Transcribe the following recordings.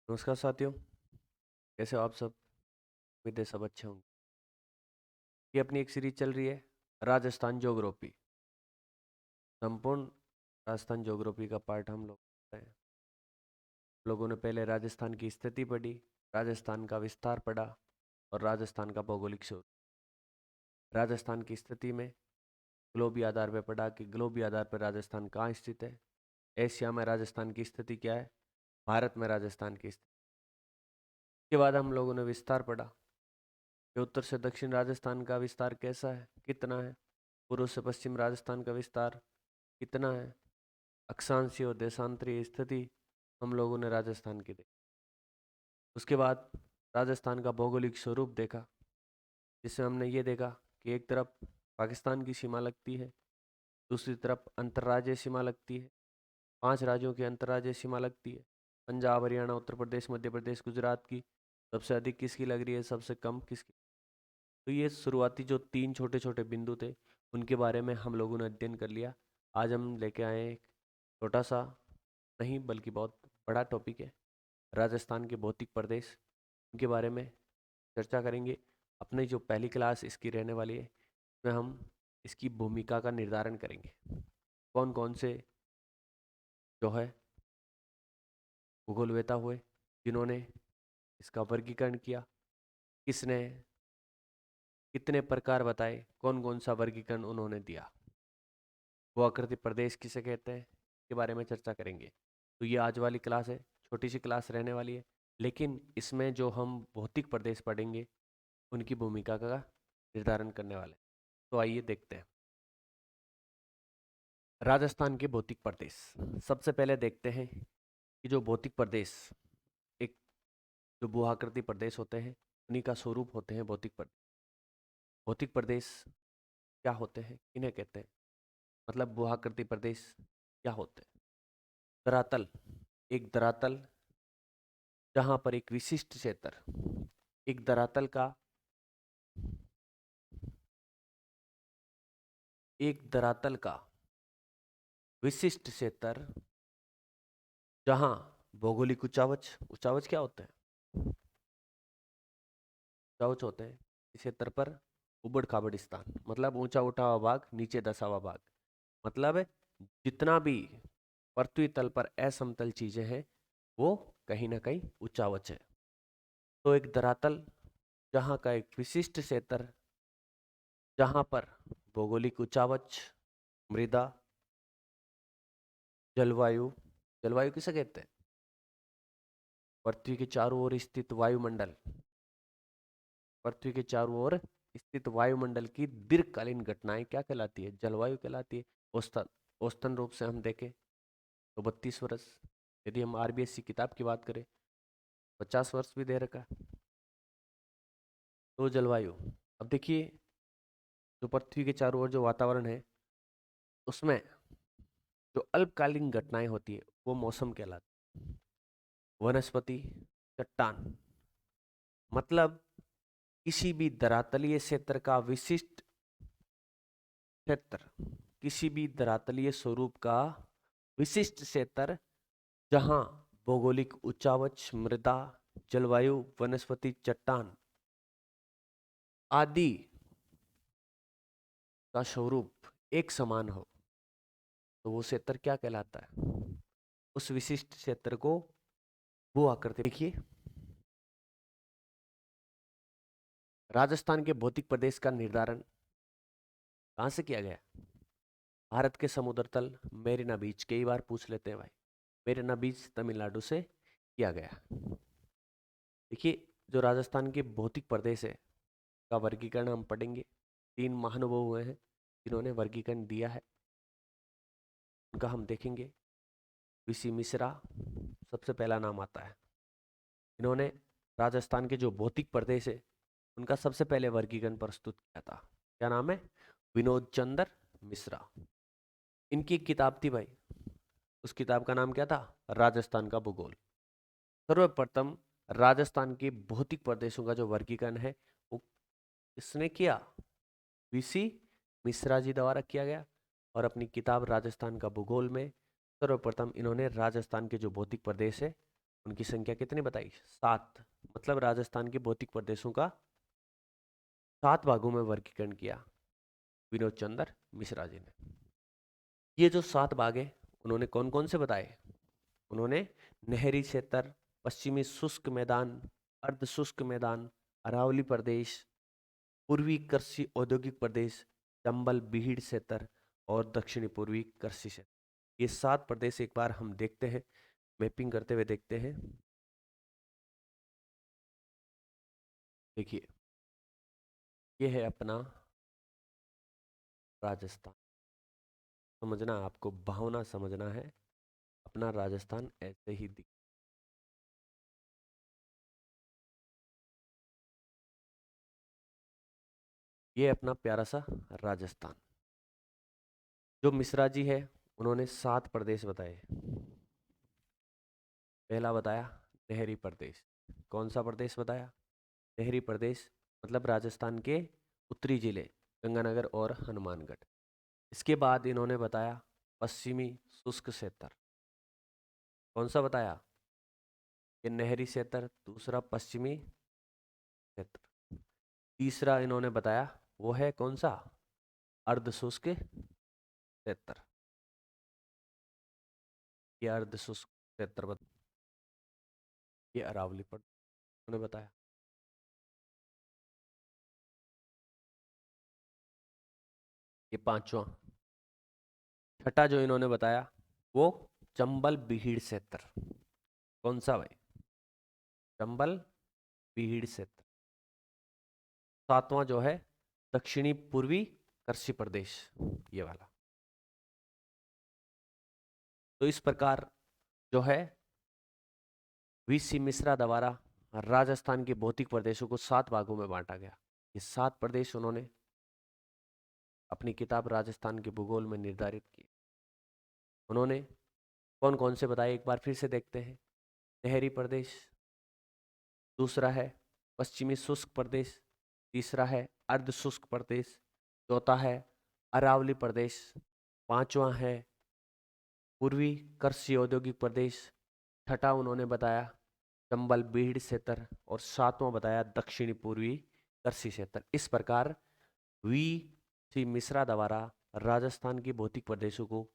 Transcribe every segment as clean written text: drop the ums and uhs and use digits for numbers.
नमस्कार साथियों, कैसे हो आप सब? उम्मीद है सब अच्छे होंगे। ये अपनी एक सीरीज चल रही है, राजस्थान ज्योग्राफी। संपूर्ण राजस्थान ज्योग्राफी का पार्ट हम लोग कर रहे हैं। लोगों ने पहले राजस्थान की स्थिति पढ़ी, राजस्थान का विस्तार पढ़ा और राजस्थान का भौगोलिक स्वरूप। राजस्थान की स्थिति में ग्लोबी आधार पर पढ़ा कि ग्लोबी आधार पर राजस्थान कहाँ स्थित है। एशिया में राजस्थान की स्थिति क्या है, भारत में राजस्थान की स्थिति। के बाद हम लोगों ने विस्तार पढ़ा कि उत्तर से दक्षिण राजस्थान का विस्तार कैसा है, कितना है। पूर्व से पश्चिम राजस्थान का विस्तार कितना है। अक्षांशीय और देशांतरीय स्थिति हम लोगों ने राजस्थान की देखी। उसके बाद राजस्थान का भौगोलिक स्वरूप देखा, जिसमें हमने ये देखा कि एक तरफ पाकिस्तान की सीमा लगती है, दूसरी तरफ अंतर्राज्यीय सीमा लगती है। 5 राज्यों की अंतर्राज्यीय सीमा लगती है। पंजाब, हरियाणा, उत्तर प्रदेश, मध्य प्रदेश, गुजरात की सबसे अधिक किसकी लग रही है, सबसे कम किसकी। तो ये शुरुआती जो 3 छोटे छोटे बिंदु थे, उनके बारे में हम लोगों ने अध्ययन कर लिया। आज हम लेके आए एक छोटा सा, नहीं बल्कि बहुत बड़ा टॉपिक है, राजस्थान के भौतिक प्रदेश। उनके बारे में चर्चा करेंगे। अपनी जो पहली क्लास इसकी रहने वाली है, इसमें हम इसकी भूमिका का निर्धारण करेंगे। कौन कौन से जो है भूगोलवेता हुए जिन्होंने इसका वर्गीकरण किया, किसने कितने प्रकार बताए, कौन कौन सा वर्गीकरण उन्होंने दिया, वो आकृति प्रदेश किसे कहते हैं, के बारे में चर्चा करेंगे। तो ये आज वाली क्लास है, छोटी सी क्लास रहने वाली है, लेकिन इसमें जो हम भौतिक प्रदेश पढ़ेंगे उनकी भूमिका का निर्धारण करने वाले। तो आइए देखते हैं राजस्थान के भौतिक प्रदेश। सबसे पहले देखते हैं कि जो भौतिक प्रदेश, एक जो भूआकृति प्रदेश होते हैं, उन्हीं का स्वरूप होते हैं भौतिक प्रदेश। भौतिक प्रदेश क्या होते हैं, इन्हें कहते हैं, मतलब भूआकृति प्रदेश क्या होते हैं। धरातल, एक धरातल जहां पर एक विशिष्ट क्षेत्र, एक धरातल का एक धरातल का विशिष्ट क्षेत्र, जहां भौगोलिक उच्चावच, उच्चावच क्या होते हैं, उच्चावच होते हैं इस क्षेत्र पर उबड़ खाबड़ स्थान, मतलब ऊंचा उठा हुआ भाग, नीचे दसा हुआ भाग, मतलब जितना भी पृथ्वी तल पर असमतल चीजें हैं वो कहीं ना कहीं उच्चावच है। तो एक धरातल जहाँ का एक विशिष्ट क्षेत्र, जहाँ पर भौगोलिक उच्चावच, मृदा, जलवायु, जलवायु किसे कहते हैं, पृथ्वी के चारों ओर स्थित वायुमंडल, पृथ्वी के चारों ओर स्थित वायुमंडल की दीर्घकालीन घटनाएं क्या कहलाती है, जलवायु कहलाती है। औसतन औसतन रूप से हम देखें तो 32 वर्ष, यदि हम आरबीएससी किताब की बात करें 50 वर्ष भी दे रखा है। तो जलवायु, अब देखिए जो पृथ्वी के चारों ओर जो वातावरण है, उसमें जो अल्पकालीन घटनाएं होती है वो मौसम कहलाती है। वनस्पति, चट्टान, मतलब किसी भी धरातलीय क्षेत्र का विशिष्ट क्षेत्र, किसी भी धरातलीय स्वरूप का विशिष्ट क्षेत्र, जहां भौगोलिक उच्चावच, मृदा, जलवायु, वनस्पति, चट्टान आदि का स्वरूप एक समान हो, तो वो क्षेत्र क्या कहलाता है, उस विशिष्ट क्षेत्र को वो आकृति। देखिए राजस्थान के भौतिक प्रदेश का निर्धारण कहाँ से किया गया। भारत के समुद्र तल, मेरिना बीच, कई बार पूछ लेते हैं भाई, मेरिना बीच तमिलनाडु से किया गया। देखिए जो राजस्थान के भौतिक प्रदेश है का वर्गीकरण हम पढ़ेंगे। 3 महानुभाव हुए हैं जिन्होंने वर्गीकरण दिया है, उनका हम देखेंगे। वीसी मिश्रा सबसे पहला नाम आता है। इन्होंने राजस्थान के जो भौतिक प्रदेश है उनका सबसे पहले वर्गीकरण प्रस्तुत किया था। क्या नाम है, विनोद चंद्र मिश्रा। इनकी एक किताब थी भाई, उस किताब का नाम क्या था, राजस्थान का भूगोल। सर्वप्रथम राजस्थान के भौतिक प्रदेशों का जो वर्गीकरण है वो किसने किया, वीसी मिश्रा जी द्वारा किया गया। और अपनी किताब राजस्थान का भूगोल में सर्वप्रथम इन्होंने राजस्थान के जो भौतिक प्रदेश है उनकी संख्या कितनी बताई? 7। मतलब राजस्थान के भौतिक प्रदेशों का 7 भागों में वर्गीकरण किया विनोद चंद्र मिश्रा जी ने। ये जो 7 भाग है उन्होंने कौन कौन से बताए? उन्होंने नहरी क्षेत्र, पश्चिमी शुष्क मैदान, अर्ध शुष्क मैदान, अरावली प्रदेश, पूर्वी कृषि औद्योगिक प्रदेश, चंबल बीहड़ क्षेत्र और दक्षिणी पूर्वी कृषि क्षेत्र। ये 7 प्रदेश एक बार हम देखते हैं, मैपिंग करते हुए देखते हैं। देखिए, ये है अपना राजस्थान। समझना, आपको भावना समझना है, अपना राजस्थान ऐसे ही दिख। ये अपना प्यारा सा राजस्थान। जो मिश्रा जी है उन्होंने 7 प्रदेश बताए। पहला बताया नहरी प्रदेश। कौन सा प्रदेश बताया? नहरी प्रदेश, मतलब राजस्थान के उत्तरी जिले गंगानगर और हनुमानगढ़। इसके बाद इन्होंने बताया पश्चिमी शुष्क क्षेत्र। कौन सा बताया? ये नहरी क्षेत्र, दूसरा पश्चिमी क्षेत्र। तीसरा इन्होंने बताया वो है कौन सा? अर्ध शुष्क क्षेत्र। ये अर्ध शुष्क क्षेत्र ये अरावली पर उन्होंने बताया। ये पांचवा। छठा जो इन्होंने बताया वो चंबल बीहड़ क्षेत्र। कौन सा भाई? चंबल बीहड़ क्षेत्र। सातवां जो है दक्षिणी पूर्वी कृषि प्रदेश, ये वाला। तो इस प्रकार जो है वीसी मिश्रा द्वारा राजस्थान के भौतिक प्रदेशों को 7 भागों में बांटा गया। ये 7 प्रदेश उन्होंने अपनी किताब राजस्थान के भूगोल में निर्धारित किए। उन्होंने कौन कौन से बताए एक बार फिर से देखते हैं। नहरी प्रदेश, दूसरा है पश्चिमी शुष्क प्रदेश, तीसरा है अर्ध शुष्क प्रदेश, चौथा है अरावली प्रदेश, पांचवा है पूर्वी कृषि औद्योगिक प्रदेश, छठा उन्होंने बताया चंबल बीहड़ क्षेत्र और सातवां बताया दक्षिणी पूर्वी कृषि क्षेत्र। इस प्रकार वी सी मिश्रा द्वारा राजस्थान के भौतिक प्रदेशों को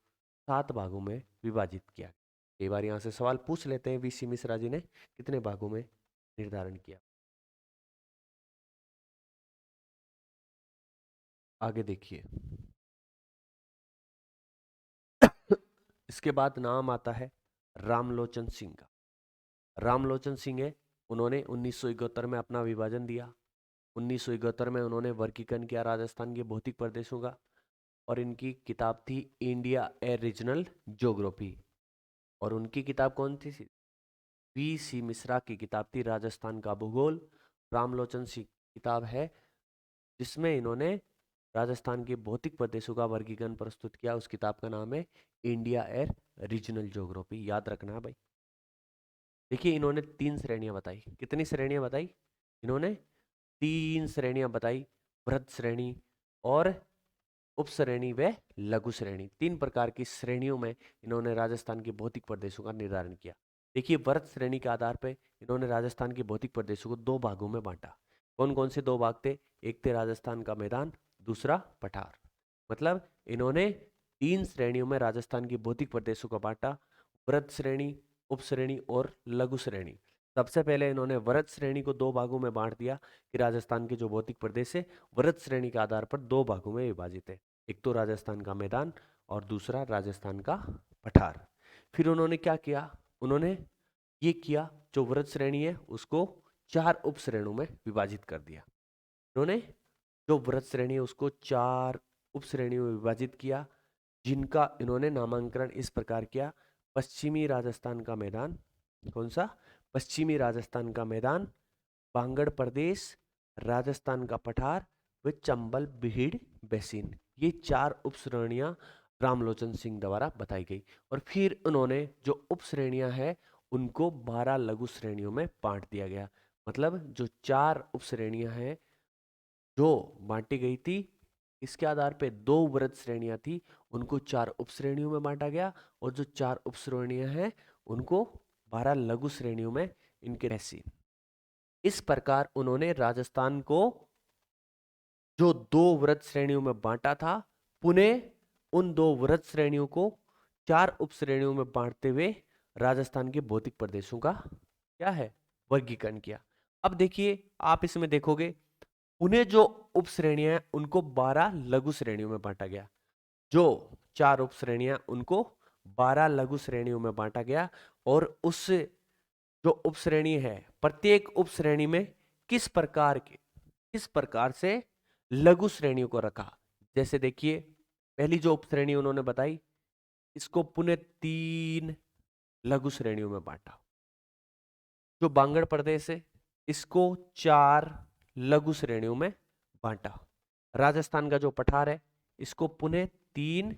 7 भागों में विभाजित किया। कई बार यहाँ से सवाल पूछ लेते हैं, वी सी मिश्रा जी ने कितने भागों में निर्धारण किया। आगे देखिए। इसके बाद नाम आता है रामलोचन सिंह का। रामलोचन सिंह है, उन्होंने 1971 में अपना विभाजन दिया। 1971 में उन्होंने वर्गीकरण किया राजस्थान के भौतिक प्रदेशों का, और इनकी किताब थी इंडिया ए रीजनल ज्योग्राफी। और उनकी किताब कौन थी? वी सी मिश्रा की किताब थी राजस्थान का भूगोल। रामलोचन सिंह की किताब है जिसमें इन्होंने राजस्थान के भौतिक प्रदेशों का वर्गीकरण प्रस्तुत किया। उस किताब का नाम है इंडिया एर रीजनल ज्योग्राफी। याद रखना है भाई। देखिए, इन्होंने 3 श्रेणियां बताई। कितनी श्रेणियां बताई? इन्होंने 3 श्रेणियां बताई, बृहद श्रेणी और उप श्रेणी व लघु श्रेणी। 3 प्रकार की श्रेणियों में इन्होंने राजस्थान के भौतिक प्रदेशों का निर्धारण किया। देखिए, बृहद श्रेणी के आधार पर इन्होंने राजस्थान के भौतिक प्रदेशों को 2 भागों में बांटा। कौन कौन से 2 भाग थे? एक थे राजस्थान का मैदान, दूसरा पठार। मतलब इन्होंने 3 श्रेणियों में राजस्थान के भौतिक प्रदेशों को बांटा, बृहद श्रेणी, उप श्रेणी और लघु श्रेणी। सबसे पहले इन्होंने वृहद श्रेणी को 2 भागों में बांट दिया कि राजस्थान के जो भौतिक प्रदेश है वृहद श्रेणी के आधार पर 2 भागों में विभाजित है। एक तो राजस्थान का मैदान और दूसरा राजस्थान का पठार। फिर उन्होंने क्या किया? उन्होंने ये किया, जो वृहद श्रेणी है उसको 4 उप श्रेणियों में विभाजित कर दिया। उन्होंने जो वृहद श्रेणी है उसको 4 उप श्रेणियों में विभाजित किया, जिनका इन्होंने नामांकन इस प्रकार किया। पश्चिमी राजस्थान का मैदान, कौन सा? पश्चिमी राजस्थान का मैदान, बांगड़ प्रदेश, राजस्थान का पठार व चंबल बीहड़ बेसिन। ये 4 उप श्रेणियां रामलोचन सिंह द्वारा बताई गई। और फिर उन्होंने जो उप श्रेणियां हैं उनको 12 लघु श्रेणियों में बांट दिया गया। मतलब जो 4 उप श्रेणियां हैं जो बांटी गई थी, इसके आधार पे 2 वृहद श्रेणियां थी, उनको 4 उप श्रेणियों में बांटा गया। और जो 4 उप श्रेणियां हैं उनको 12 लघु श्रेणियों में इनके तहसील। इस प्रकार उन्होंने राजस्थान को जो 2 वृत्त श्रेणियों में बांटा था, पुनः उन 2 वृत्त श्रेणियों को 4 उप श्रेणियों में बांटते हुए राजस्थान के भौतिक प्रदेशों का क्या है, वर्गीकरण किया। अब देखिए, आप इसमें देखोगे उन्हें जो उप श्रेणियां हैं उनको 12 लघु श्रेणियों में बांटा गया। जो 4 उप श्रेणियां उनको 12 लघु श्रेणियों में बांटा गया, और उस जो उप श्रेणी है, प्रत्येक उप श्रेणी में किस प्रकार से लघु श्रेणियों को रखा। जैसे देखिए, पहली जो उप श्रेणी उन्होंने बताई, इसको पुनः 3 लघु श्रेणियों में बांटा। जो बांगड़ प्रदेश है, इसको 4 लघु श्रेणियों में बांटा। राजस्थान का जो पठार है, इसको पुनः 3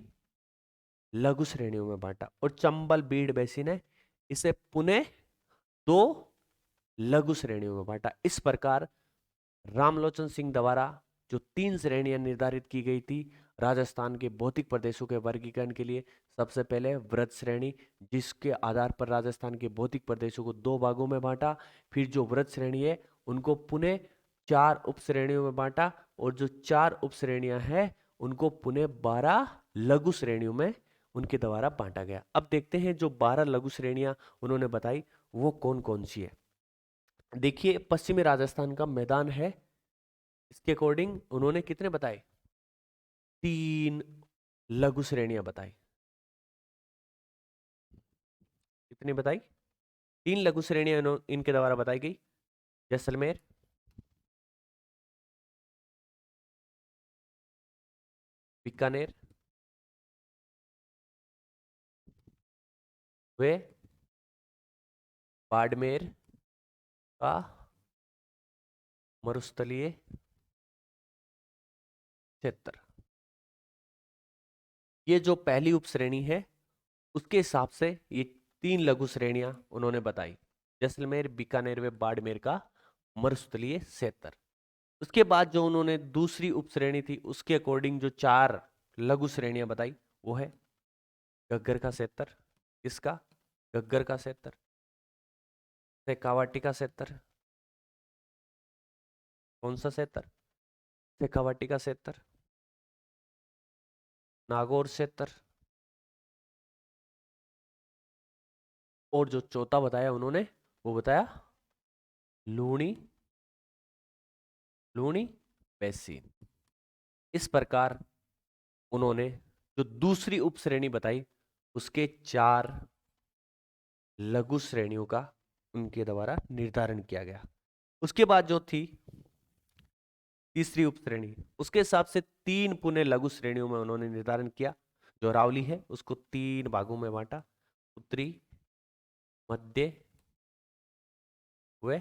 लघु श्रेणियों में बांटा। और चंबल बीड़ बेसिन है, इसे पुनः 2 लघु श्रेणियों में बांटा। इस प्रकार रामलोचन सिंह द्वारा जो 3 श्रेणियां निर्धारित की गई थी राजस्थान के भौतिक प्रदेशों के वर्गीकरण के लिए, सबसे पहले वृत्त श्रेणी, जिसके आधार पर राजस्थान के भौतिक प्रदेशों को 2 भागों में बांटा। फिर जो वृत्त श्रेणी है उनको पुनः 4 उप श्रेणियों में बांटा, और जो 4 उप श्रेणियां हैं उनको पुनः 12 लघु श्रेणियों में उनके द्वारा बांटा गया। अब देखते हैं जो 12 लघु श्रेणियां उन्होंने बताई वो कौन कौन सी है। देखिए, पश्चिमी राजस्थान का मैदान है, इसके अकॉर्डिंग उन्होंने कितने बताए, 3 लघु श्रेणियां बताई। कितनी बताई, 3 लघु श्रेणियां इनके द्वारा बताई गई। जैसलमेर, बीकानेर, वे बाड़मेर का मरुस्थलीय क्षेत्र। ये जो पहली उप श्रेणी है उसके हिसाब से ये 3 लघु श्रेणियां उन्होंने बताई, जैसलमेर, बीकानेर व बाड़मेर का मरुस्थलीय क्षेत्र। उसके बाद जो उन्होंने दूसरी उप श्रेणी थी उसके अकॉर्डिंग जो 4 लघु श्रेणियां बताई वो है घग्गर का क्षेत्र। किसका, घग्गर का क्षेत्र। शेखावाटी का क्षेत्र। कौन सा क्षेत्र, शेखावाटी का क्षेत्र। नागौर क्षेत्र। और जो चौथा बताया उन्होंने वो बताया लूणी बेसिन। इस प्रकार उन्होंने जो दूसरी उप श्रेणी बताई उसके 4 लघु श्रेणियों का उनके द्वारा निर्धारण किया गया। उसके बाद जो थी तीसरी उप श्रेणी, उसके हिसाब से 3 पुनः लघु श्रेणियों में उन्होंने निर्धारण किया। जो अरावली है उसको 3 भागों में बांटा, उत्तरी, मध्य व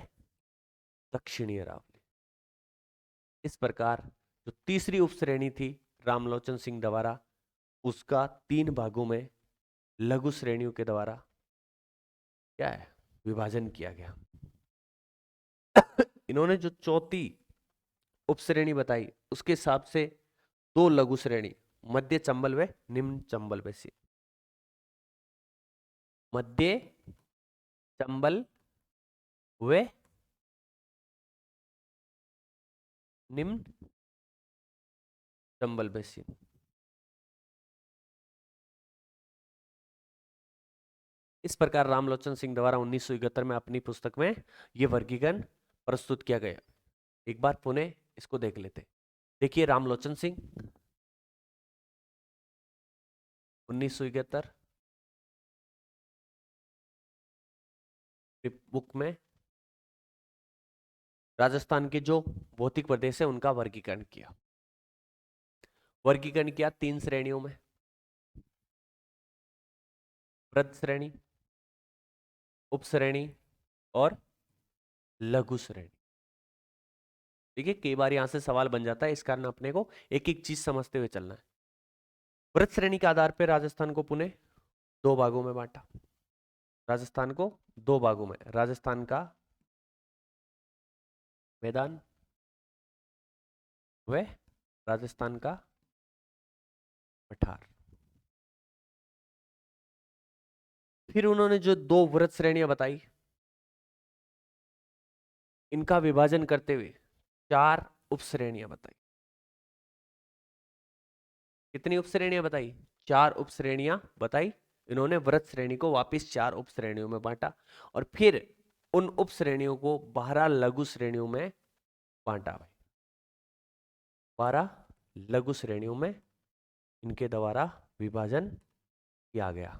दक्षिणी अरावली। इस प्रकार जो तीसरी उप श्रेणी थी रामलोचन सिंह द्वारा, उसका 3 भागों में लघु श्रेणियों के द्वारा क्या है, विभाजन किया गया। इन्होंने जो चौथी उप श्रेणी बताई उसके हिसाब से 2 लघु श्रेणी, मध्य चंबल व निम्न चंबल बेसिन। मध्य चंबल व निम्न चंबल बेसिन। इस प्रकार रामलोचन सिंह द्वारा 1971 में अपनी पुस्तक में यह वर्गीकरण प्रस्तुत किया गया। एक बार पुनः इसको देख लेते। देखिए, रामलोचन सिंह 1971 बुक में राजस्थान के जो भौतिक प्रदेश है उनका वर्गीकरण किया। वर्गीकरण किया 3 श्रेणियों में, वृत्त श्रेणी, उप श्रेणी और लघु श्रेणी। देखिए, कई बार यहां से सवाल बन जाता है, इस कारण अपने को एक एक चीज समझते हुए चलना है। वृत्त श्रेणी के आधार पर राजस्थान को पुनः 2 भागों में बांटा। राजस्थान को 2 भागों में, राजस्थान का मैदान व राजस्थान का पठार। फिर उन्होंने जो 2 व्रत श्रेणियां बताई, इनका विभाजन करते हुए 4 उपश्रेणियां बताई। कितनी उपश्रेणियां बताई? 4 उपश्रेणियां बताई। इन्होंने व्रत श्रेणी को वापस 4 उपश्रेणियों में बांटा और फिर उन उपश्रेणियों को 12 लघु श्रेणियों में बांटा भाई। 12 लघु श्रेणियों में इनके द्वारा विभाजन किया गया।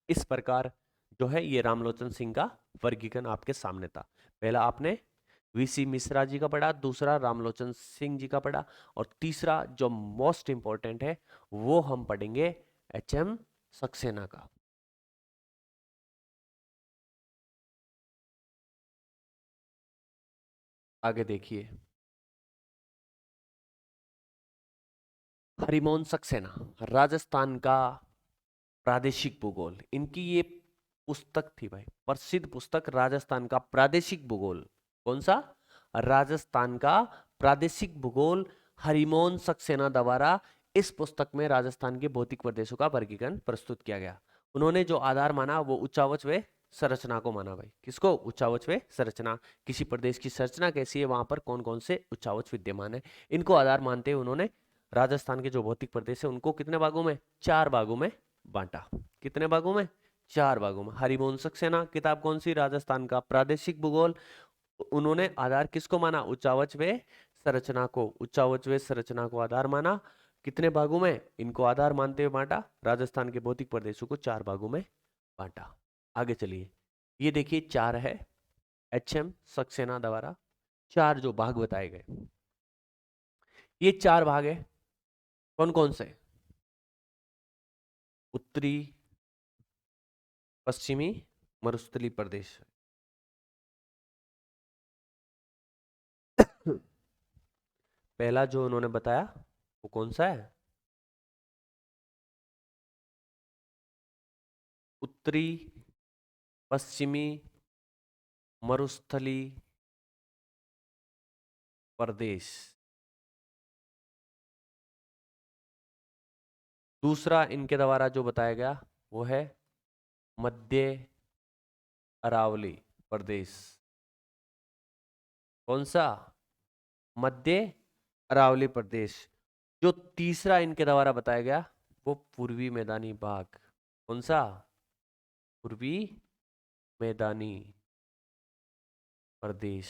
इस प्रकार जो है ये रामलोचन सिंह का वर्गीकरण आपके सामने था। पहला आपने वीसी मिश्रा जी का पढ़ा, दूसरा रामलोचन सिंह जी का पढ़ा और तीसरा जो मोस्ट इंपॉर्टेंट है वो हम पढ़ेंगे एचएम सक्सेना का। आगे देखिए, हरिमोहन सक्सेना, राजस्थान का प्रादेशिक भूगोल, इनकी ये पुस्तक थी भाई, प्रसिद्ध पुस्तक राजस्थान का प्रादेशिक भूगोल। कौन सा? राजस्थान का प्रादेशिक भूगोल, हरिमोहन सक्सेना द्वारा इस पुस्तक में राजस्थान के भौतिक प्रदेशों का वर्गीकरण प्रस्तुत किया गया। उन्होंने जो आधार माना वो उच्चावच व संरचना को माना भाई। किसको? उच्चावच व संरचना। किसी प्रदेश की संरचना कैसी है, वहां पर कौन कौन से उच्चावच विद्यमान है, इनको आधार मानते हुए उन्होंने राजस्थान के जो भौतिक प्रदेश है उनको कितने भागों में? 4 भागों में बांटा। कितने भागों में? 4 भागों में। हरिवंश सक्सेना किताब कौन सी? राजस्थान का प्रादेशिक भूगोल। उन्होंने आधार किसको माना? उच्चावच व संरचना को। उच्चावच व संरचना को आधार माना। कितने भागों में इनको आधार मानते हुए बांटा? राजस्थान के भौतिक प्रदेशों को 4 भागों में बांटा। आगे चलिए, ये देखिए 4 है एचएम सक्सेना द्वारा 4 जो भाग बताए गए, ये 4 भाग है। कौन कौन से? उत्तरी पश्चिमी मरुस्थलीय प्रदेश। पहला जो उन्होंने बताया वो कौन सा है? उत्तरी पश्चिमी मरुस्थलीय प्रदेश। दूसरा इनके द्वारा जो बताया गया वो है मध्य अरावली प्रदेश। कौन सा? मध्य अरावली प्रदेश। जो तीसरा इनके द्वारा बताया गया वो पूर्वी मैदानी भाग। कौन सा? पूर्वी मैदानी प्रदेश।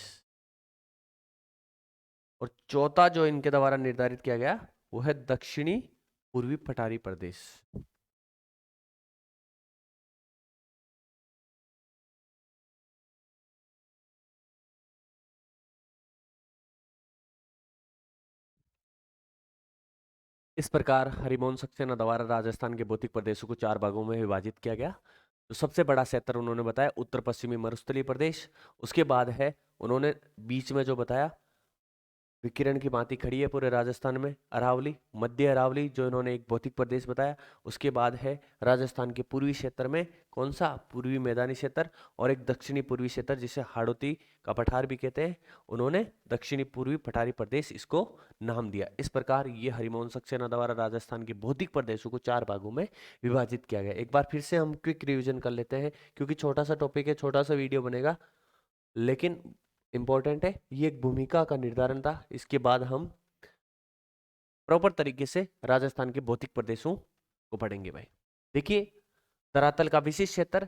और चौथा जो इनके द्वारा निर्धारित किया गया वो है दक्षिणी पूर्वी पठारी प्रदेश। इस प्रकार हरिमोहन सक्सेना द्वारा राजस्थान के भौतिक प्रदेशों को 4 भागों में विभाजित किया गया। तो सबसे बड़ा क्षेत्र उन्होंने बताया उत्तर पश्चिमी मरुस्थलीय प्रदेश। उसके बाद है उन्होंने बीच में जो बताया विकिरण की भांति खड़ी है पूरे राजस्थान में अरावली, मध्य अरावली जो इन्होंने एक भौतिक प्रदेश बताया। उसके बाद है राजस्थान के पूर्वी क्षेत्र में कौन सा? पूर्वी मैदानी क्षेत्र। और एक दक्षिणी पूर्वी क्षेत्र जिसे हाड़ौती का पठार भी कहते हैं, उन्होंने दक्षिणी पूर्वी पठारी प्रदेश इसको नाम दिया। इस प्रकार ये हरिमोहन सक्सेना द्वारा राजस्थान के भौतिक प्रदेशों को 4 भागों में विभाजित किया गया। एक बार फिर से हम क्विक रिविजन कर लेते हैं क्योंकि छोटा सा टॉपिक है, छोटा सा वीडियो बनेगा लेकिन इंपॉर्टेंट है। ये एक भूमिका का निर्धारण था। इसके बाद हम प्रॉपर तरीके से राजस्थान के भौतिक प्रदेशों को पढ़ेंगे भाई। देखिए, धरातल का विशिष्ट क्षेत्र,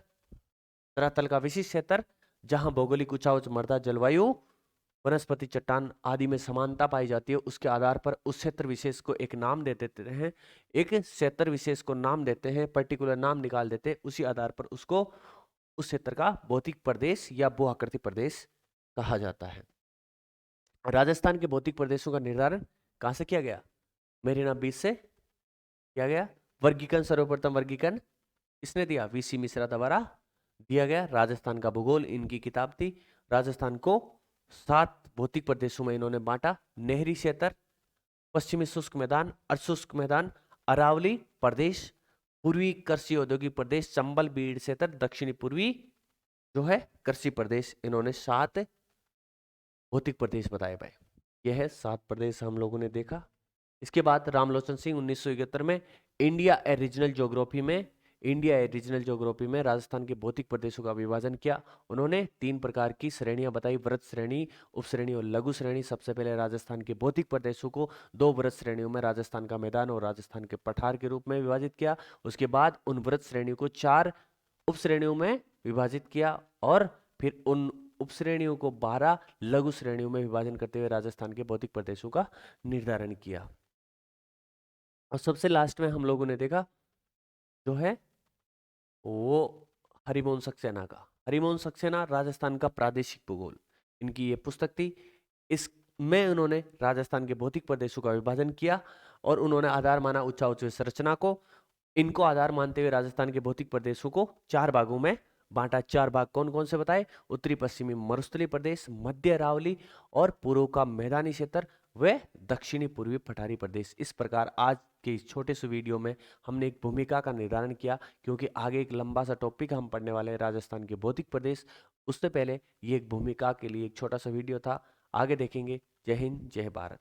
धरातल का विशिष्ट क्षेत्र जहां भौगोलिक उच्चावच मृदा जलवायु वनस्पति चट्टान आदि में समानता पाई जाती है, उसके आधार पर उस क्षेत्र विशेष को एक नाम दे देते हैं। एक क्षेत्र विशेष को नाम देते हैं, पर्टिकुलर नाम निकाल देते हैं, उसी आधार पर उसको उस क्षेत्र का भौतिक प्रदेश या भू आकृति प्रदेश कहा जाता है। राजस्थान के भौतिक प्रदेशों का निर्धारण कहां से किया गया? मेरिना बीच से किया गया। वर्गीकरण, सर्वप्रथम वर्गीकरण किसने दिया? वीसी मिश्रा द्वारा दिया गया। राजस्थान का भूगोल इनकी किताब थी। राजस्थान को 7 भौतिक प्रदेशों में इन्होंने बांटा। नहरी क्षेत्र, पश्चिमी शुष्क मैदान, अर्धशुष्क मैदान, अरावली प्रदेश, पूर्वी कृषि औद्योगिक प्रदेश, चंबल बीड़ क्षेत्र, दक्षिणी पूर्वी जो है कृषि प्रदेश। इन्होंने 7 भौतिक प्रदेश बताए भाई। यह है 7 प्रदेश हम लोगों ने देखा। इसके बाद रामलोचन सिंह 1971 में इंडिया ए रीजनल ज्योग्राफी में राजस्थान के भौतिक प्रदेशों का विभाजन किया। उन्होंने 3 प्रकार की श्रेणियां बताई, व्रत श्रेणी, उप श्रेणी और लघु श्रेणी। सबसे पहले राजस्थान के भौतिक प्रदेशों को 2 व्रत श्रेणियों में, राजस्थान का मैदान और राजस्थान के पठार के रूप में विभाजित किया। उसके बाद उन व्रत श्रेणियों को 4 उप श्रेणियों में विभाजित किया और फिर उन उप श्रेणियों को 12 लघु श्रेणियों में विभाजन करते हुए राजस्थान के भौतिक प्रदेशों का निर्धारण किया। और सबसे लास्ट में हम लोगों ने देखा जो है वो हरिमोहन सक्सेना का। हरिमोहन सक्सेना राजस्थान का प्रादेशिक भूगोल, इनकी ये पुस्तक थी। इसमें उन्होंने राजस्थान के भौतिक प्रदेशों का विभाजन किया और उन्होंने आधार माना ऊंचा उच्च संरचना को। इनको आधार मानते हुए राजस्थान के भौतिक प्रदेशों को 4 भागों में बांटा। 4 भाग कौन कौन से बताए? उत्तरी पश्चिमी मरुस्थलीय प्रदेश, मध्य अरावली और पूर्व का मैदानी क्षेत्र व दक्षिणी पूर्वी पठारी प्रदेश। इस प्रकार आज के इस छोटे से वीडियो में हमने एक भूमिका का निर्धारण किया, क्योंकि आगे एक लंबा सा टॉपिक हम पढ़ने वाले हैं राजस्थान के भौतिक प्रदेश। उससे पहले ये एक भूमिका के लिए एक छोटा सा वीडियो था, आगे देखेंगे। जय हिंद, जय भारत।